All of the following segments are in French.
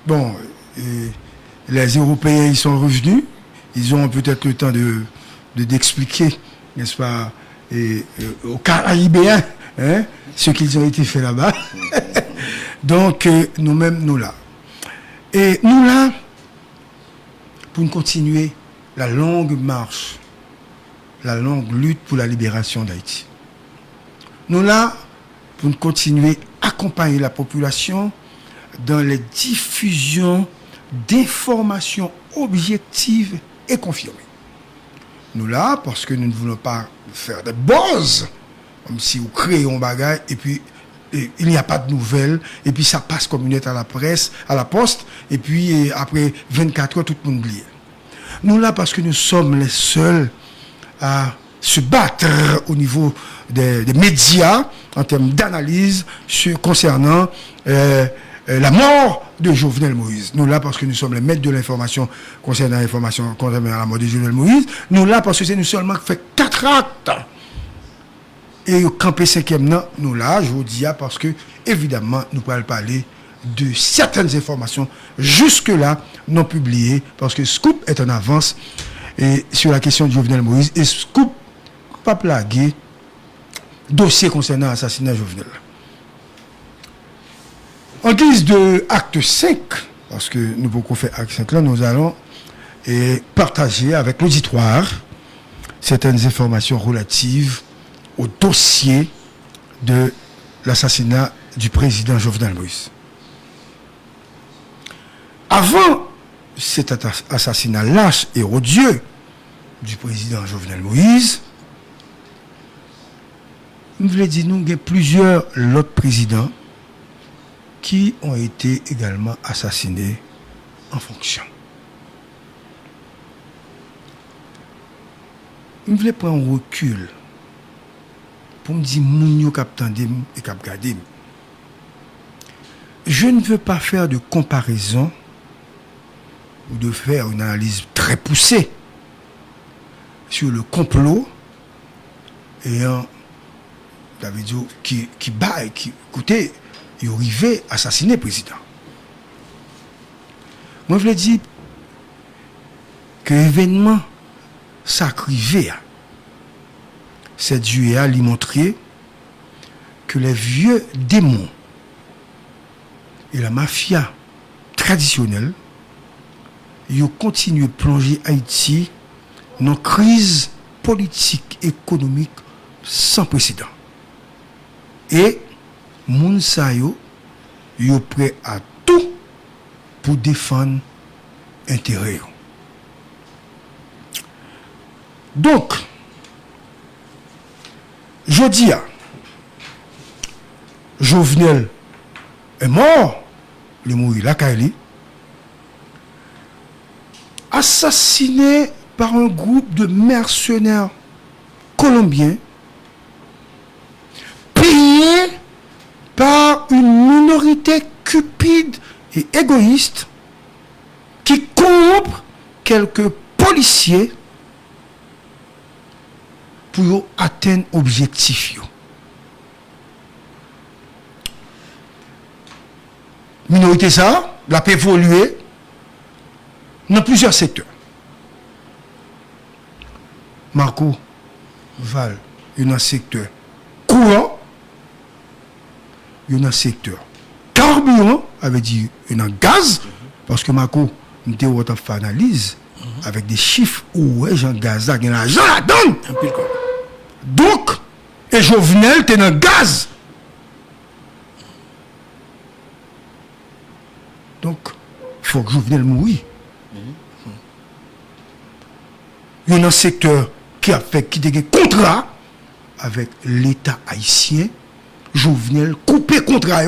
bon, les Européens, ils sont revenus. Ils ont peut-être le temps d'expliquer, n'est-ce pas, aux Caribéens, hein, ce qu'ils ont été fait là-bas. Donc, nous-mêmes, nous là. Et nous là, pour continuer la longue marche, la longue lutte pour la libération d'Haïti. Nous là, pour continuer à accompagner la population dans les diffusions d'informations objectives et confirmées. Nous là, parce que nous ne voulons pas faire des buzz, comme si vous créez un bagage et puis il n'y a pas de nouvelles, et puis ça passe comme une lettre à la presse, à la poste, et puis après 24 heures, tout le monde oublie. Nous là, parce que nous sommes les seuls à se battre au niveau des médias, en termes d'analyse concernant la mort de Jovenel Moïse. Nous là, parce que nous sommes les maîtres de l'information concernant l'information concernant la mort de Jovenel Moïse. Nous là, parce que c'est nous seulement qui fait 4 actes. Et au campé 5e, nous là, je vous dis, parce que, évidemment, nous pouvons parler de certaines informations jusque-là non publiées, parce que Scoop est en avance et sur la question de Jovenel Moïse, et Scoop pas plagué dossier concernant l'assassinat Jovenel. En guise de acte 5, parce que nous beaucoup fait acte 5 là, nous allons partager avec l'auditoire certaines informations relatives au dossier de l'assassinat du président Jovenel Moïse. Avant cet assassinat lâche et odieux du président Jovenel Moïse, nous voulons dire qu'il y a plusieurs autres présidents qui ont été également assassinés en fonction. Nous voulons prendre un recul pour me dire Mounio Kaptandem et Kapgadem. Je ne veux pas faire de comparaison ou de faire une analyse très poussée sur le complot ayant David qui écoutez, il arrivait à assassiner le président. Moi, je voulais dire que l'événement s'acrivait. 7 juillet a lui montré que les vieux démons et la mafia traditionnelle ils continuent de plonger Haïti dans une crise politique économique sans précédent. Et moun sa yo prêt à tout pour défendre intérêt. Donc je dis, Jovenel est mort, il est mort la Kaili, assassiné par un groupe de mercenaires colombiens, payés par une minorité cupide et égoïste qui corrompt quelques policiers pour atteindre l'objectif. Minorité ça, la peut évoluer dans plusieurs secteurs. Marco Val, il y a un secteur courant, il y a un secteur carburant, avait dit il y a un gaz, parce que Marco, nous avons fait analyse avec des chiffres où Jean Gaz a l'argent là-dedans. Donc, et Jovenel, tu es dans le gaz. Donc, il faut que Jovenel mouille. Il y a un secteur qui a fait qui a un contrat avec l'État haïtien. Jovenel coupé contrat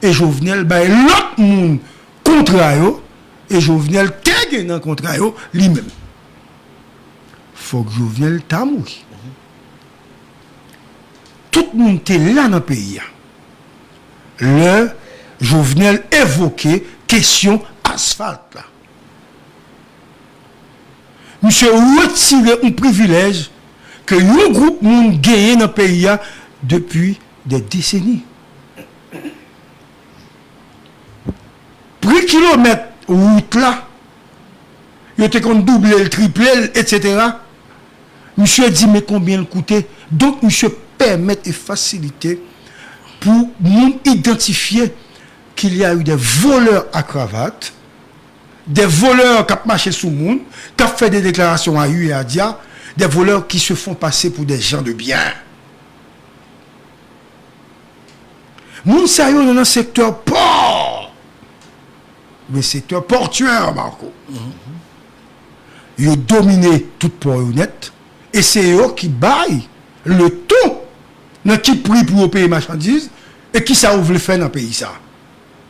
et Jovenel bail l'autre monde contrat et Jovenel qui dans contrat lui-même. Faut que Jovenel t'a mouri. Tout le monde était là dans le pays. Le Jovenel évoquait question asphalte là. Monsieur retire un privilège que un groupe monde gagne dans le pays depuis des décennies. 8 km route là, il était qu'on double, le triple, etc. Monsieur dit, mais combien le coûtait? Donc, monsieur permet et faciliter pour nous identifier qu'il y a eu des voleurs à cravate, des voleurs qui ont marché sous le monde, qui ont fait des déclarations à U et à Dia, des voleurs qui se font passer pour des gens de bien. Nous sommes dans un secteur port, le secteur portuaire, Marco. Ils ont dominé tout port honnête, et c'est eux qui baillent le ton dans qui prix pour payer marchandises et qui ça ouvre le fait dans le pays ça.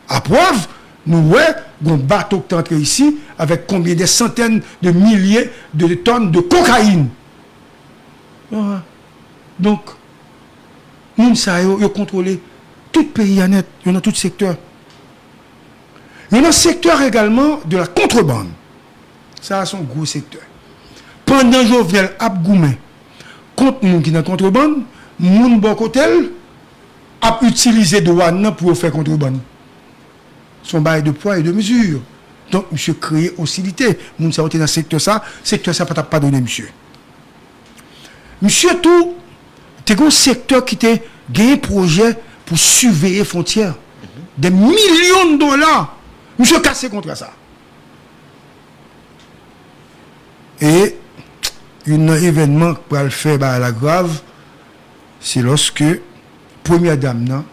À preuve, nous voyons un bateau qui est entré ici avec combien de centaines de milliers de tonnes de cocaïne. Donc, nous savons contrôler tout pays à net, il y a dans tout secteur. Il y a un secteur également de la contrebande. Ça a son gros secteur. Pendant que Jovenel Abgoumen contre nous qui dans la contrebande, moun Bokotel a utilisé douane pour faire contrebande. Son bail de poids et de mesure. Donc, monsieur crée hostilité. Moun sa dans le secteur ça pas pas donné, monsieur. Monsieur tout, t'es un secteur qui t'a gagné un projet pour surveiller les frontières. Des millions de dollars. Monsieur cassé contre ça. Et un événement qui va le faire à la grave, c'est lorsque première dame n'a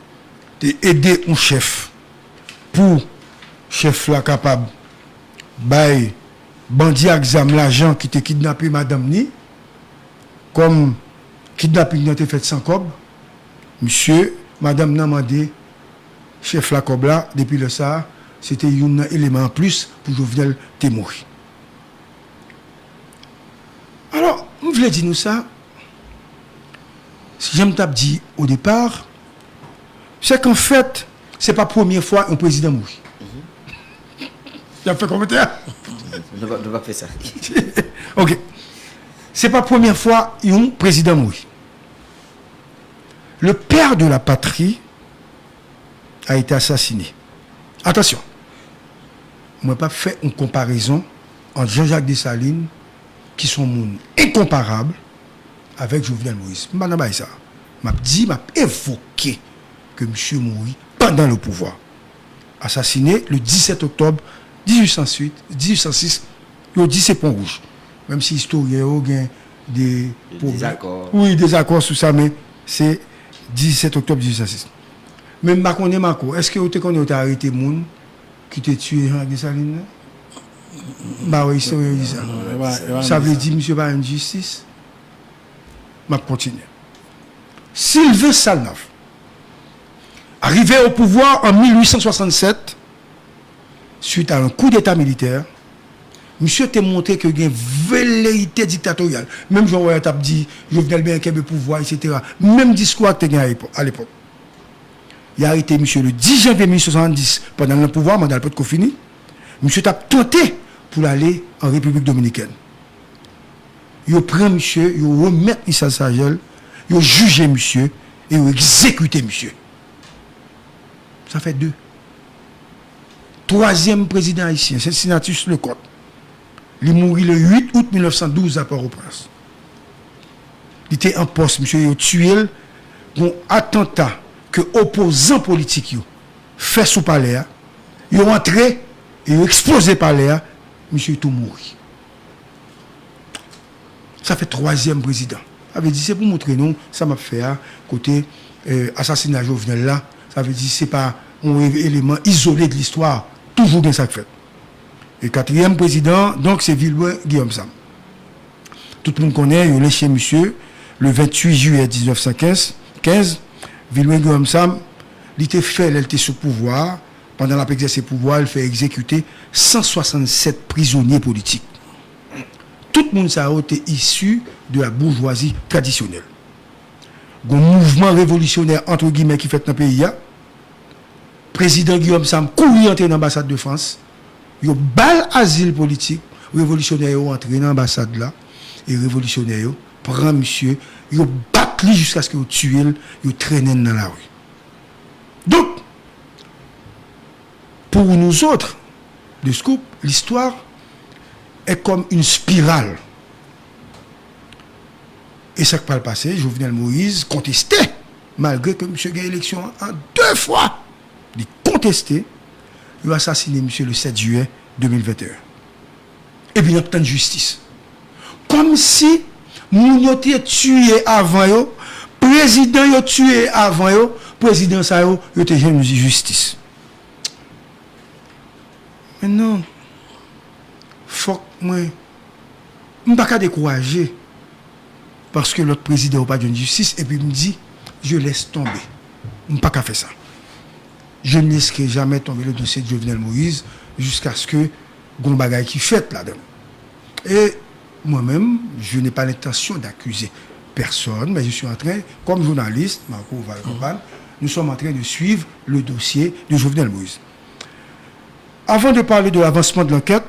aidé un chef pour chef là capable bail bandit exam l'argent qui t'a kidnappé madame ni comme kidnapping n'a été fait sans cob monsieur madame n'a demandé chef là cob là depuis le ça c'était un élément en plus pour Jovenel te mourir. Alors, je voulais dire nous ça. Si j'aime t'ai dit au départ, c'est qu'en fait, ce n'est pas la première fois un président mourit. Tu as fait commentaire? Ne va pas faire ça. Ok. Ce n'est pas la première fois un président mourit. Le père de la patrie a été assassiné. Attention. Je ne vais pas faire une comparaison entre Jean-Jacques Dessalines qui sont incomparables avec Jovenel Moïse. Je ne sais pas ça. Je évoqué que M. mourit pendant le pouvoir. Assassiné le 17 octobre 1806, il dit c'est Pont Rouge. Même si l'historien a des désaccords. Oui, des accords sur ça, mais c'est 17 octobre 1806. Même Marco, est-ce que vous avez arrêté les gens qui t'ont tué Jean Dessalines? Bah oui, c'est ça. Ça veut dire, monsieur, pas une justice. Je continue. Sylvain Salnave, arrivé au pouvoir en 1867, suite à un coup d'état militaire, monsieur t'a montré qu'il y a une velléité dictatoriale. Même Jean-Roy a dit, Jovenel bien qu'il y a le pouvoir, etc. Même discours que tu as à l'époque. Il a arrêté monsieur le 10 janvier 1870 pendant le pouvoir, mandat de fini. Monsieur t'a tenté pour aller en République dominicaine. Il prend monsieur, il remet Issa Sagel, il juge monsieur et il exécute monsieur. Ça fait 2. Troisième président haïtien, c'est Sinatus Lecoq. Il est mort le 8 août 1912 à Port-au-Prince. Il était en poste, monsieur, il a tué un attentat que opposants politiques fait sous palais. Ils ont entré, ils ont explosé le palais, monsieur est tout mort. Ça fait 3e président. Ça veut dire, c'est pour montrer nous, ça m'a fait côté assassinat Jovenel là. Ça veut dire, c'est pas un élément isolé de l'histoire. Toujours bien ça fait. Et 4e président, donc c'est Villouin Guillaume Sam. Tout le monde connaît, il est chez monsieur, le 28 juillet 1915, Villouin Guillaume Sam, il était fait, il était sous pouvoir. Pendant la exercice du pouvoir, il fait exécuter 167 prisonniers politiques. Tout le monde ça a été issu de la bourgeoisie traditionnelle. Un mouvement révolutionnaire entre guillemets qui fait dans le pays. Président Guillaume Sam couru entrer dans l'ambassade de France. Il a bal asile politique. Révolutionnaire ont entré dans l'ambassade là. Et révolutionnaire prend monsieur. Il a battu jusqu'à ce qu'il tue. Il a traîné dans la rue. Donc, pour nous autres, de scoop, l'histoire est comme une spirale. Et ça qui va le passer, Jovenel Moïse contestait, malgré que M. a gagné l'élection en 2 fois. Il contestait, il a assassiné M. le 7 juillet 2021. Et puis il y a tant de justice. Comme si nous étions tués avant eux, président yo tué avant eux, président ça yo était jeune justice. Maintenant, faut que moi, je ne peux pas décourager parce que l'autre président n'a pas de justice et puis me dit, je laisse tomber. Je ne peux pas faire ça. Je ne laisserai jamais tomber le dossier de Jovenel Moïse jusqu'à ce que Gombagay qui fait là-dedans. Et moi-même, je n'ai pas l'intention d'accuser personne, mais je suis en train, comme journaliste, Marco Valcampan, nous sommes en train de suivre le dossier de Jovenel Moïse. Avant de parler de l'avancement de l'enquête,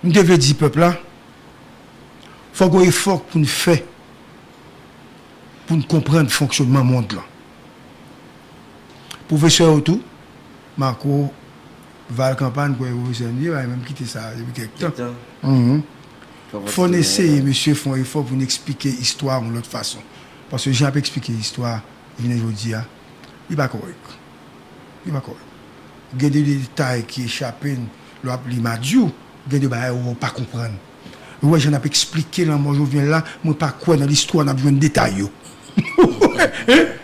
nous devons dire, peuple là, il faut qu'on effort pour nous faire, pour nous comprendre le fonctionnement du monde là. Professeur autour, Marco Valcampan, il va même quitter ça depuis quelques temps. Il faut essayer, monsieur, font effort pour nous expliquer l'histoire de l'autre façon. Parce que j'ai un peu expliqué l'histoire, il vient aujourd'hui, il n'est pas correct. Il n'est pas correct. Il y a des détails qui échappent, il m'a dit, il y a des détails qu'on ne peut pas comprendre. Oui, j'en ai expliqué, là, moi je viens là, moi pas quoi dans l'histoire, on a besoin de détails.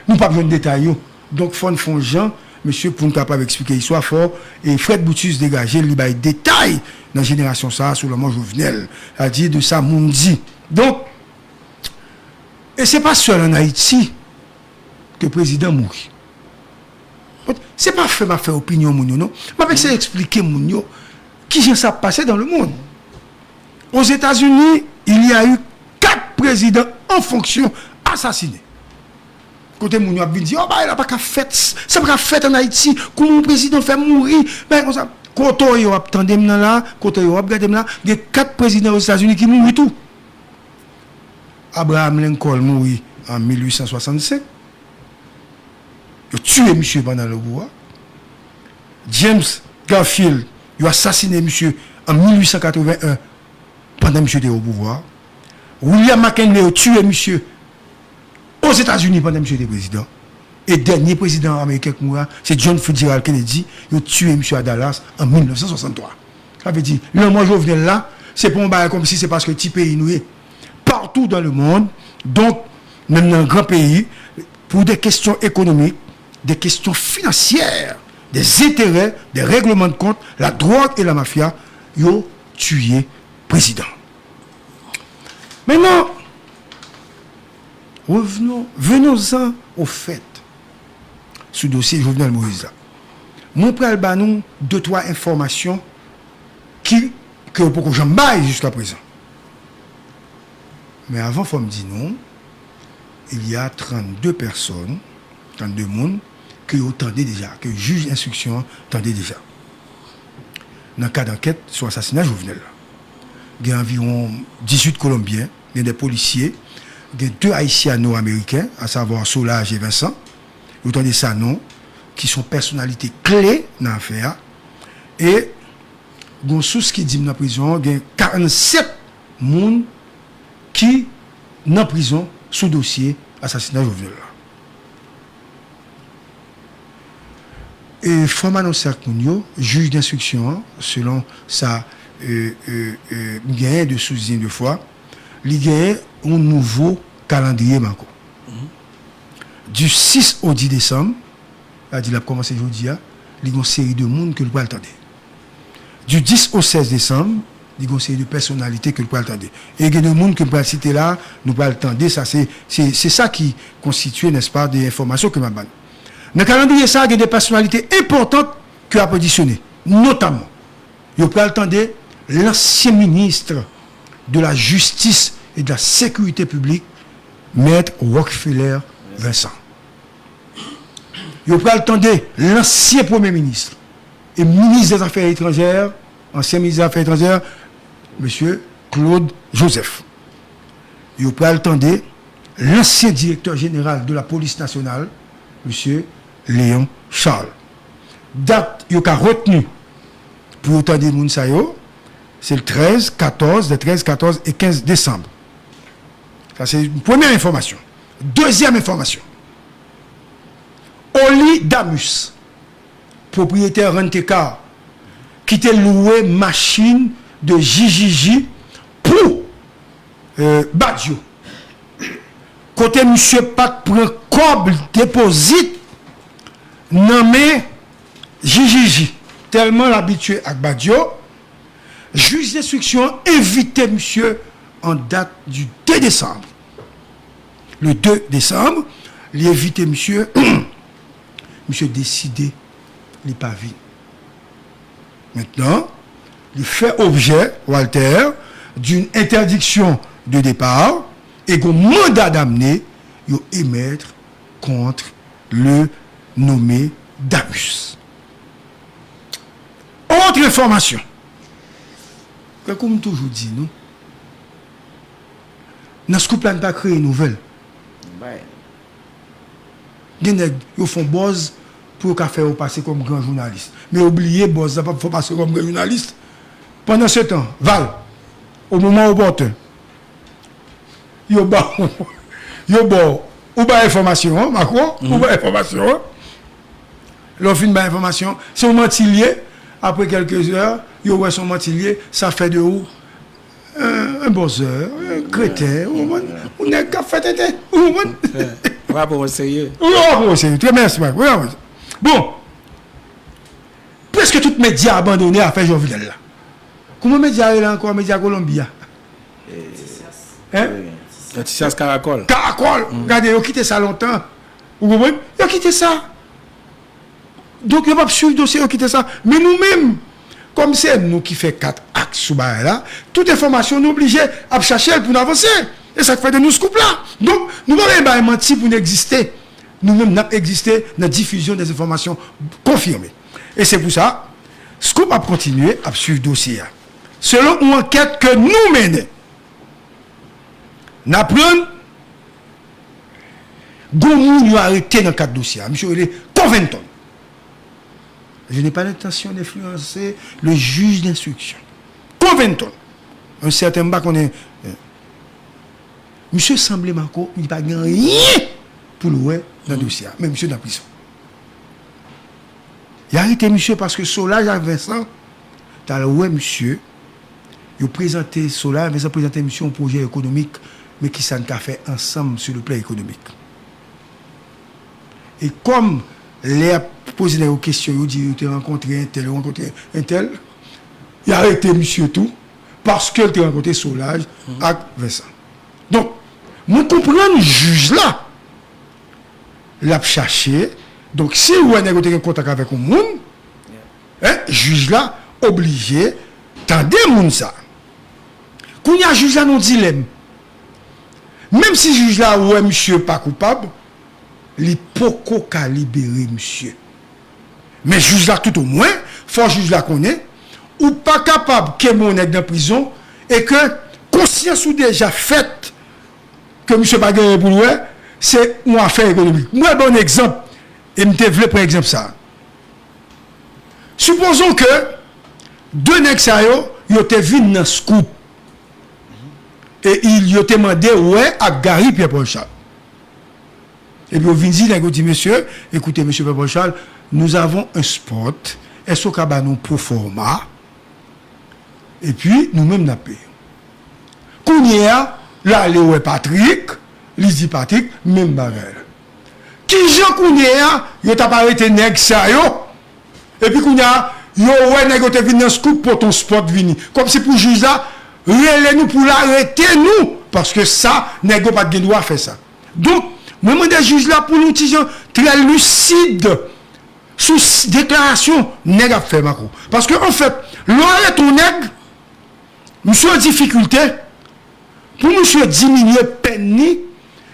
Nous pas besoin de détails. Donc, il faut faire gens, monsieur, pour nous capable d'expliquer l'histoire fort. Et Fred Boutus dégagé, il y a des détails dans la génération ça, sur le mot Jovenel. C'est-à-dire de ça, mon dit. Donc, et ce n'est pas seul en Haïti que le président mourit. Ce n'est pas fait ma faire opinion, non. Mais c'est expliquer, qui ça passé dans le monde. Aux États-Unis, il y a eu 4 présidents en fonction assassinés. Côté Mounio a dit, oh, bah, il n'a pas qu'à faire, ça n'a pas fait en Haïti, comment le président fait mourir. Ben, comme ça, quand on a attendu là, quand on a regardé là, il y a 4 présidents aux États-Unis qui mourent tout. Abraham Lincoln mourit en 1865. Il a tué monsieur pendant le pouvoir. James Garfield, il a assassiné monsieur en 1881 pendant monsieur était au pouvoir. William McKinley a tué monsieur aux États-Unis pendant monsieur était président. Et le dernier président américain qui mourra, c'est John Fitzgerald Kennedy. Il a tué monsieur à Dallas en 1963. Ça veut dire, le moi Jovenel là, c'est pour un bail comme si c'est parce que petit pays nous est partout dans le monde, donc même dans un grand pays, pour des questions économiques, des questions financières, des intérêts, des règlements de compte, la drogue et la mafia, ils ont tué le président. Maintenant, venons-en au fait, ce dossier Jovenel Moïse. Mon pral banou 2-3 informations que pour j'en baille jusqu'à présent. Mais avant, il faut me dire non, il y a 32 personnes, 32 personnes, que vous attendez déjà, que le juge d'instruction attendait déjà. Dans le cas d'enquête sur l'assassinat Jovenel, il y a environ 18 Colombiens, il y a des policiers, il y a 2 Haïtiano-Américains, à savoir Solage et Vincent, vous entendez ça non, qui sont personnalités clés dans l'affaire. Et il y a une source qui dit dans la prison, il y a 47 personnes qui sont dans la prison sous dossier assassinat Jovenel. Et faut m'annoncer à Kounio, juge d'instruction, selon sa gain de sous-digne de fois, il y a un nouveau calendrier. Du 6 au 10 décembre, il a commencé aujourd'hui, il y a une série de monde que le peut attendre. Du 10 au 16 décembre, il y a une série de personnalités que le peut attendre. Et il y a des gens que le peut citer là, nous peut attendre. C'est ça qui constitue, n'est-ce pas, des informations que m'a donné. Dans le calendrier, il y a des personnalités importantes qui ont positionné. Notamment, il peut attendre l'ancien ministre de la Justice et de la Sécurité publique, Maître Rockefeller Vincent. Il peut attendre l'ancien Premier ministre et ministre des Affaires étrangères, ancien ministre des Affaires étrangères, M. Claude Joseph. Il peut attendre l'ancien directeur général de la police nationale, M. Léon Charles. Date, il a retenu pour autant des Mounsayo, c'est le 13, 14 et 15 décembre. Ça, c'est une première information. Deuxième information. Oli Damus, propriétaire Rentecar, qui était loué machine de JJJ pour Badjo. Côté monsieur Pat prend cob déposite nommé JJJ. Tellement l'habitué à Badjo, juge d'instruction invitait monsieur en date du 2 décembre. Le 2 décembre, il invitait monsieur, monsieur décidé, il n'est pas vu. Maintenant, il fait objet, Walter, d'une interdiction de départ et qu'on mandat d'amener, il émettre contre le nommé Damus. Autre information. Comme toujours dit, nous, dans ce couple, on n'a pas créé une nouvelle. Ils font buzz pour faire passer comme grand journaliste. Mais oubliez, buzz, ça ne faut pas passer comme grand journaliste. Pendant ce temps, Val, au moment opportun, il y a information, Macron, ou pas information. L'offre de information, c'est un mentilier. Après quelques heures, il y a son mentilier, ça fait de où un bosseur, un crétin, on a qu'à faire tête. On va pour essayer. Très merci. Bon, presque tous les médias abandonnés à faire Jovenel là. Comment les médias là encore, médias colombiens? Noticias Caracol. Caracol, regardez, ils ont quitté ça longtemps. Vous comprenez? Ils ont quitté ça. Donc, il n'y a pas suivre le dossier, ils ont quitté ça. Mais nous-mêmes, comme c'est nous qui faisons 4 actes sous là, toute information nous oblige à chercher pour nous avancer. Et ça fait de nous ce couple-là. Donc, nous n'avons pas menti pour nous exister. Nous-mêmes, nous avons existé dans la diffusion des informations confirmées. Et c'est pour ça, Scoop a continué à suivre le dossier. Selon une enquête que nous menons, nous apprenons Goumou nous a arrêté dans le cadre dossier. Monsieur, il est Covington. Je n'ai pas l'intention d'influencer le juge d'instruction. Covington. Un certain bas qu'on est. Monsieur semblait Marco, il n'a pas rien pour le dans le dossier. Mais monsieur dans la prison. Il a arrêté monsieur parce que Solage à Vincent, tu as le monsieur, il a présenté Solage, Vincent a présenté monsieur un projet économique, mais qui s'en a fait ensemble sur le plan économique. Et comme les a posé des questions, il dit tu as rencontré un tel, il a arrêté monsieur tout, parce qu'il a rencontré Solage avec Vincent. Donc, nous comprenons le juge là, l'a cherché. Donc, si vous avez un contact avec un monde, le juge là, obligé, tendez moun ça. Quand il y a un juge là, non dilemme. Même si le juge là, ouais, monsieur pas coupable, il peut pas libérer monsieur. Mais le juge là, tout au moins, il faut que le juge là connaît, ou pas capable que mon est dans la prison, et que conscience ou déjà faite que monsieur pas gagné pour lui, c'est une affaire économique. Moi, bon exemple, et je développe par exemple ça. Supposons que deux nègres ils étaient venus dans ce Scoop. Et ils ont demandé ouais à Gary Pierre-Paul Charles. Et puis ils ont dit monsieur, écoutez monsieur Pierre-Paul Charles, nous avons un spot, est-ce qu'on a nous pro forma? Et puis nous-mêmes nous payons. Qu'on y a, là, les ouais Patrick, il dit Patrick, même bagarre. Qui j'en connais, yo t'a pas arrêté nèg ça yo. Et puis qu'on a yo ouais nèg te vinn dans Scoop pour ton spot vini. Comme si pour juge là, relè nous pour l'arrêter nous parce que ça nèg pas de droit faire ça. Donc, moi des juges là pour nous très lucide sous déclaration nèg a fait Macron. Parce que en fait, l'arrêt ton nèg monsieur en difficulté pour monsieur diminuer peine.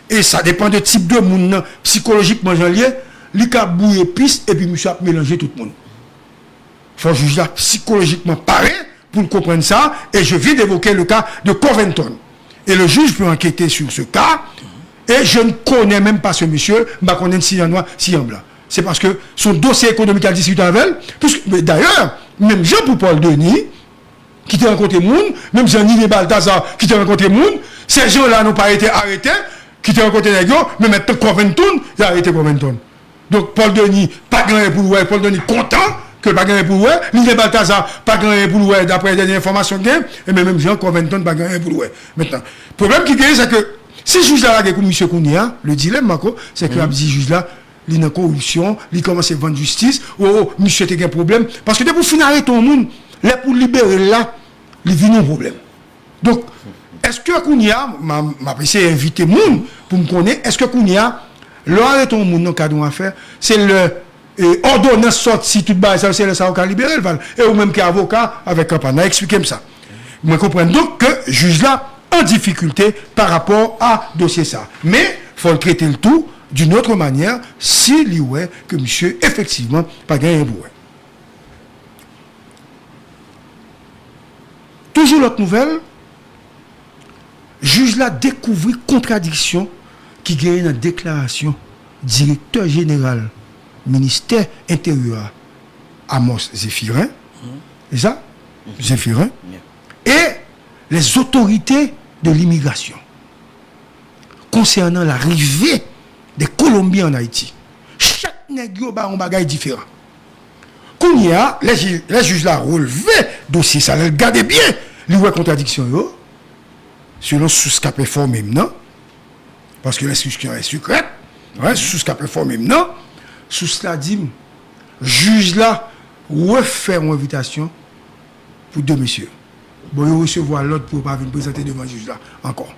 Et ça dépend de type de monde psychologiquement janvier, il a bouillé piste et puis monsieur a mélangé tout le monde. Il faut juger psychologiquement pareil pour comprendre ça. Et je viens d'évoquer le cas de Covington. Et le juge peut enquêter sur ce cas. Et je ne connais même pas ce monsieur, je ne connais si en noir, si en blanc. C'est parce que son dossier économique a discuté avec elle. D'ailleurs, même Jean-Paul Denis, qui t'a rencontré monde, même Jean-Nini Balthazar, qui t'a rencontré monde, ces gens-là n'ont pas été arrêtés, qui t'a rencontré les gars, mais maintenant Covington, il a arrêté Covington. Donc Paul Denis, pas gagné pour ouais, Paul Denis content que pas gagné pour ouais, Nini Balthazar, pas gagné pour ouais, d'après les dernières informations qu'il y a, et même Jean Covington, pas gagné pour ouais. Maintenant, le problème qui est, c'est que si le juge là, comme M. Kounia, le dilemme, Marco, c'est que le juge là, il est en corruption, il commence à vendre justice, monsieur a un problème, parce que dès pour finir ton monde, là pour libérer là, il vient un problème. Donc, est-ce que Kounia, m'a essayé d'inviter monde pour me connaître, est-ce que Kounia, l'arrêt ton monde dans cadre d'affaires, c'est le ordonnance sortie tout bas, c'est le ça libérer et ou même qui est avocat avec un panneau, expliquez-moi ça. Moi comprends donc que juge là en difficulté par rapport à dossier ça. Mais il faut le traiter le tout d'une autre manière s'il y a que monsieur effectivement pas gagné un bouet. Toujours l'autre nouvelle, juge là découvrir contradiction qui gagne dans la déclaration directeur général ministère intérieur Amos Zéphirin, c'est ça? Zéphirin, et les autorités de l'immigration concernant l'arrivée des Colombiens en Haïti. Chaque nègre a un bagage différent. Quand il y a, les juges là relevé dossier, ça le gardez bien, les contradictions selon ce qu'a performé maintenant, parce que l'instruction est secrète, sous ce qu'a performé maintenant, sous cela dit, juge là refaire une invitation pour deux messieurs. Bon, il recevoir l'autre pour ne pas venir présenter devant le juge là, encore.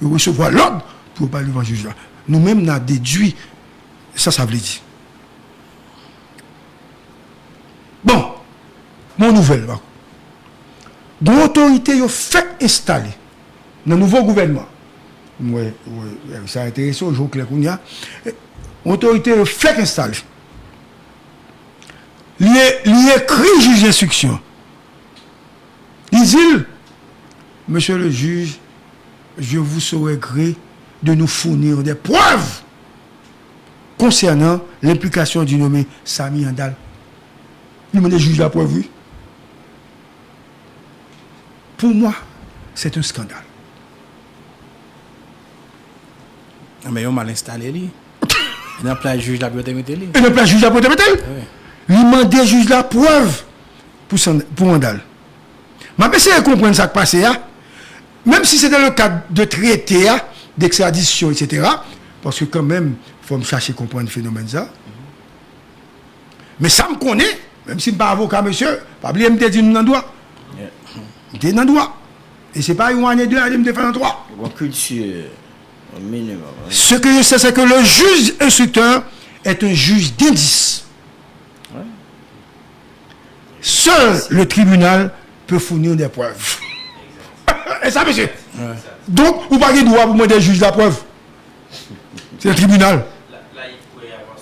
Il recevoir l'autre pour ne pas devant le juge là. Nous-mêmes, nous avons déduit, ça veut dire. Bon, mon nouvelle, l'autorité a fait installer dans le nouveau gouvernement. Oui, ça a intéressé au jour clair qu'on y a. L'autorité a fait installer. Il écrit juge d'instruction. Il dit, monsieur le juge, je vous saurai gré de nous fournir des preuves concernant l'implication du nommé Sami Andal. Il m'a dit, juge la preuve, oui. Pour moi, c'est un scandale. Mais on m'a installé, lui. Il n'a pas le juge la preuve. Il n'a pas le juge la preuve. Il m'a dit, juge la preuve pour Andal. Je vais essayer de comprendre ce qui passe. Même si c'est dans le cadre de traité, d'extradition, etc. Parce que quand même, il faut me chercher à comprendre le phénomène ça. Mais ça me connaît, même si je ne suis pas avocat, monsieur, pas oublier me dire dans le droit. Je suis dans le droit. Et ce n'est pas une année deux, je me défends dans le droit. Culture, minimum. Ce que je sais, c'est que le juge instructeur est un juge d'indice. Ouais. Seul le tribunal peut fournir des preuves. Et ça, monsieur. Ouais. Donc, vous n'avez pas le droit pour demander juge la preuve. C'est le tribunal. Là, il pourrait y avoir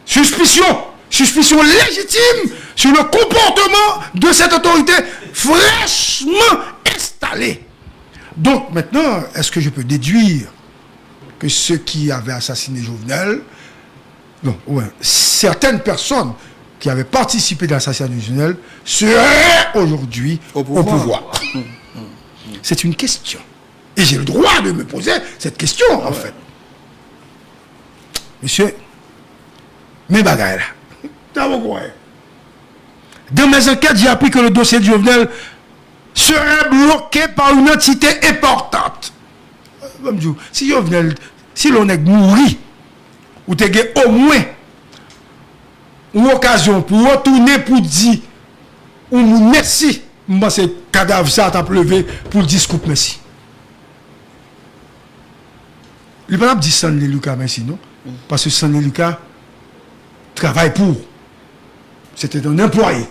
suspicion. Suspicion légitime sur le comportement de cette autorité fraîchement installée. Donc, maintenant, est-ce que je peux déduire que ceux qui avaient assassiné Jovenel, certaines personnes qui avaient participé à l'assassinat de Jovenel seraient aujourd'hui au pouvoir. C'est une question. Et j'ai le droit de me poser cette question, en fait. Monsieur, mes bagailles là, dans mes enquêtes, j'ai appris que le dossier de Jovenel serait bloqué par une entité importante. Si Jovenel, si l'on est mouru, ou tu as au moins une occasion pour retourner pour dire ou merci, moi c'est cadavre ça t'a levé pour dire scoop merci. Il ne peut pas dire Sanlé Lucas merci, non? Parce que Sanlé Lucas travaille pour. C'était un employé.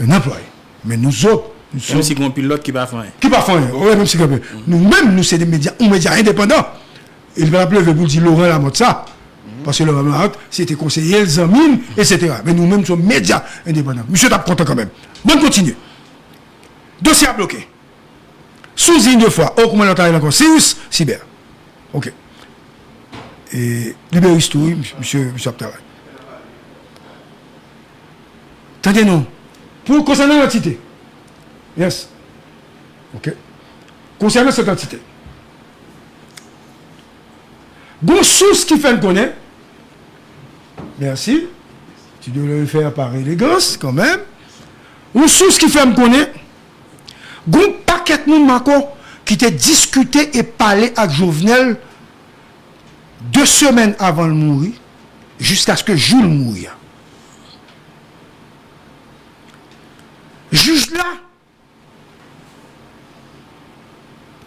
Un employé. Mais nous autres, nous sommes... Même si on pilote qui va faire. Qui va faire, oui, même si nous-mêmes, nous, c'est des médias, un média indépendant. Il va appeler pour dire Laurent Lamotte ça. Parce que Laurent Lamotte, c'était conseiller, les amis, etc. Mais nous-mêmes, nous sommes médias indépendants. Monsieur tape content quand même. Bon, continue. Dossier à bloquer. Sous ligne de foi, au commandant encore, Sirius, Cyber. OK. Et libériste, oui, monsieur Abtara. Attendez-nous. Pour concernant l'entité. Yes. OK. Concernant cette entité. Bon source qui fait le connaître. Merci. Tu dois le faire par élégance quand même. Une source qui fait me connaître. Bon paquet de monde qui t'a discuté et parlé avec Jovenel 2 semaines avant de mourir, jusqu'à ce que Jules mouille. Juge là,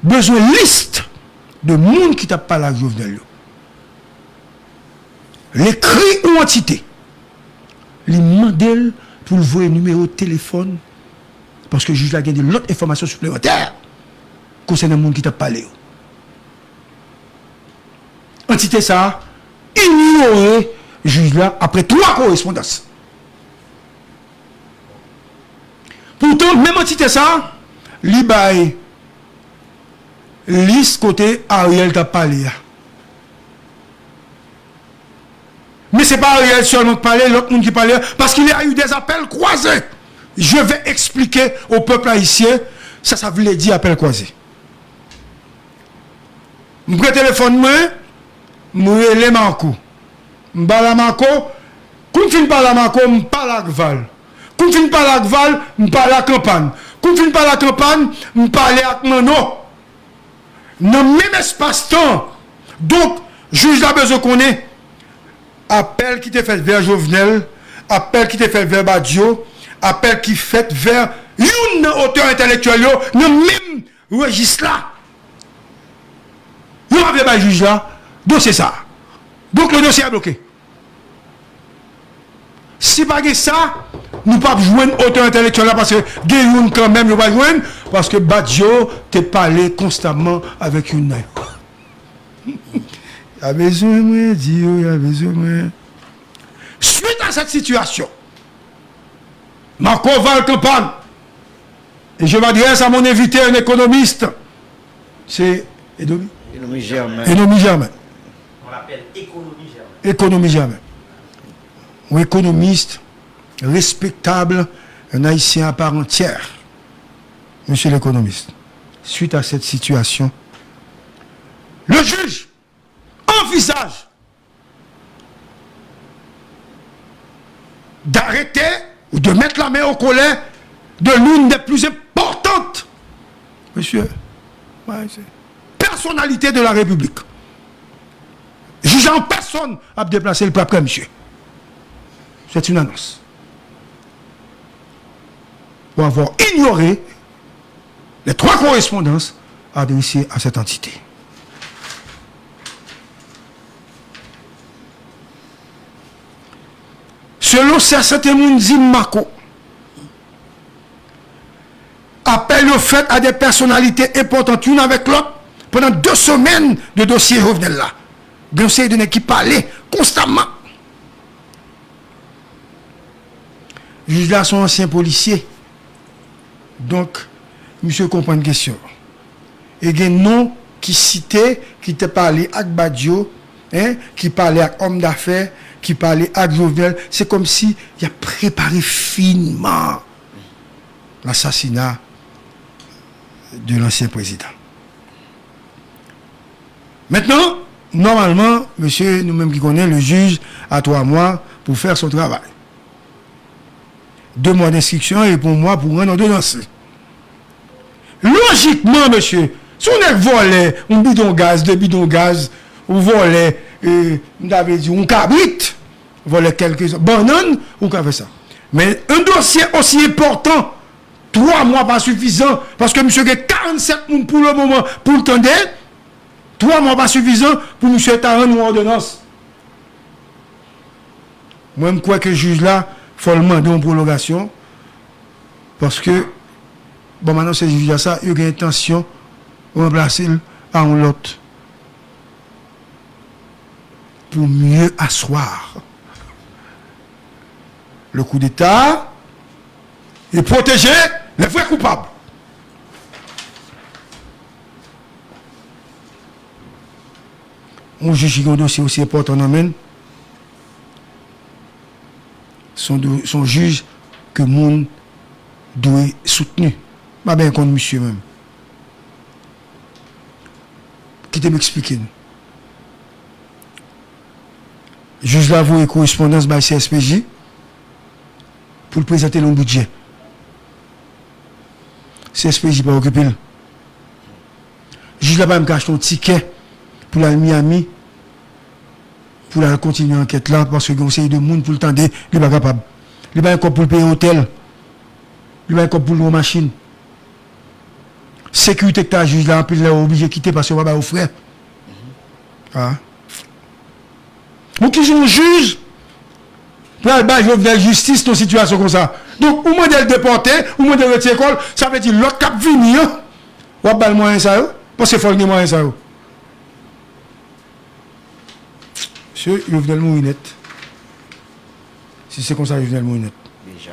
besoin de liste de monde qui t'a parlé avec Jovenel. L'écrit ou entité, les mandels pour le voir numéro de téléphone, parce que le juge là a gagné l'autre information supplémentaire concernant le monde qui t'a parlé. Entité ça, ignorer juge là après 3 correspondances. Pourtant, même entité ça, li bail liste côté Ariel t'a parlé. Mais ce n'est pas Ariel seulement qui parlait, l'autre monde qui parlait, parce qu'il y a eu des appels croisés. Je vais expliquer au peuple haïtien, ça voulait dire appel croisé. Je prends le téléphone, je les Marco. Je parle à Marco, quand je parle à Marco, je parle à Gval. Quand je parle à Gval, je parle à campagne. Quand je parle à campagne, je parle à Mano. Dans le même espace-temps. Donc, juge la besoin qu'on ait. Appel qui t'est fait vers Jovenel, appel qui t'est fait vers Badio, appel qui fait vers une auteur intellectuel, dans le même registre là. Vous avez pas juge là, donc c'est ça. Donc le dossier est bloqué. Si pas ça, nous ne pouvons pas jouer auteur intellectuel là parce que Guéyoun quand même nous pas jouer parce que Badio t'est parlé constamment avec une naïve. Il y a besoin de dire, il y a besoin de... Suite à cette situation, Marco va en campagne. Et je m'adresse à mon invité, un économiste. C'est Économie Germain. Économie Germain. On l'appelle économie Germain. Économie Germain. Un économiste respectable, un haïtien à part entière. Monsieur l'économiste, suite à cette situation, le juge envisage d'arrêter ou de mettre la main au collet de l'une des plus importantes, monsieur, personnalités de la République. Jugeant personne à déplacer le peuple, monsieur. C'est une annonce. Pour avoir ignoré les 3 correspondances adressées à cette entité. Selon certains dit Marco, appel au fait à des personnalités importantes, une avec l'autre, pendant 2 semaines de dossier Jovenel là. Dossier d'une équipe parlait constamment. Juge là sont anciens policiers. Donc, monsieur comprend une question. Et il y a un nom qui citait, qui te parlait avec Badio, hein, qui parlait avec homme d'affaires, qui parlait avec Jovenel. C'est comme si il a préparé finement l'assassinat de l'ancien président. Maintenant, normalement, monsieur, nous-mêmes qui connaissons, le juge a 3 mois pour faire son travail. 2 mois d'instruction et pour moi, pour un ordonnance. Logiquement, monsieur, si on est volé un bidon gaz, 2 bidons gaz, ou volé, on avait dit, un cabrit, volé quelques bananes, on fait ça. Mais un dossier aussi important, 3 mois pas suffisant, parce que monsieur a 47 moun pour le moment, pour le temps, 3 mois pas suffisant pour monsieur Taran ou ordonnance. Moi, je crois que le juge là, il faut le demander en prolongation, parce que, bon, maintenant, c'est juge à ça, il y a une intention de remplacer à un autre pour mieux asseoir le coup d'État et protéger les vrais coupables. On juge qui a un dossier aussi important dans le son juge que le monde doit soutenir. Pas bien contre monsieur même. Qui te m'expliquer. Juge l'avoue et correspondance par CSPJ pour le présenter le budget. CSPJ pas occupé. Juge là-bas me cache ton ticket pour la Miami pour la continuer l'enquête là parce que conseil de monde pour le temps il n'est pas capable. Il n'est pas encore pour le payer hôtel. Il n'est pas encore pour le machine. Sécurité que tu as juge là, puis il est obligé de quitter parce qu'il va pas au frère. Ah. Donc ils sont juges pour aller de justice dans une situation comme ça. Donc, au moins de le déporter, au moins de le retirer l'école, ça veut dire l'autre cap vini, ou à le moyen ça, parce qu'il faut le moyen ça. Monsieur, il venait le mourir net. Si c'est comme ça, il venait le mourir net. Déjà.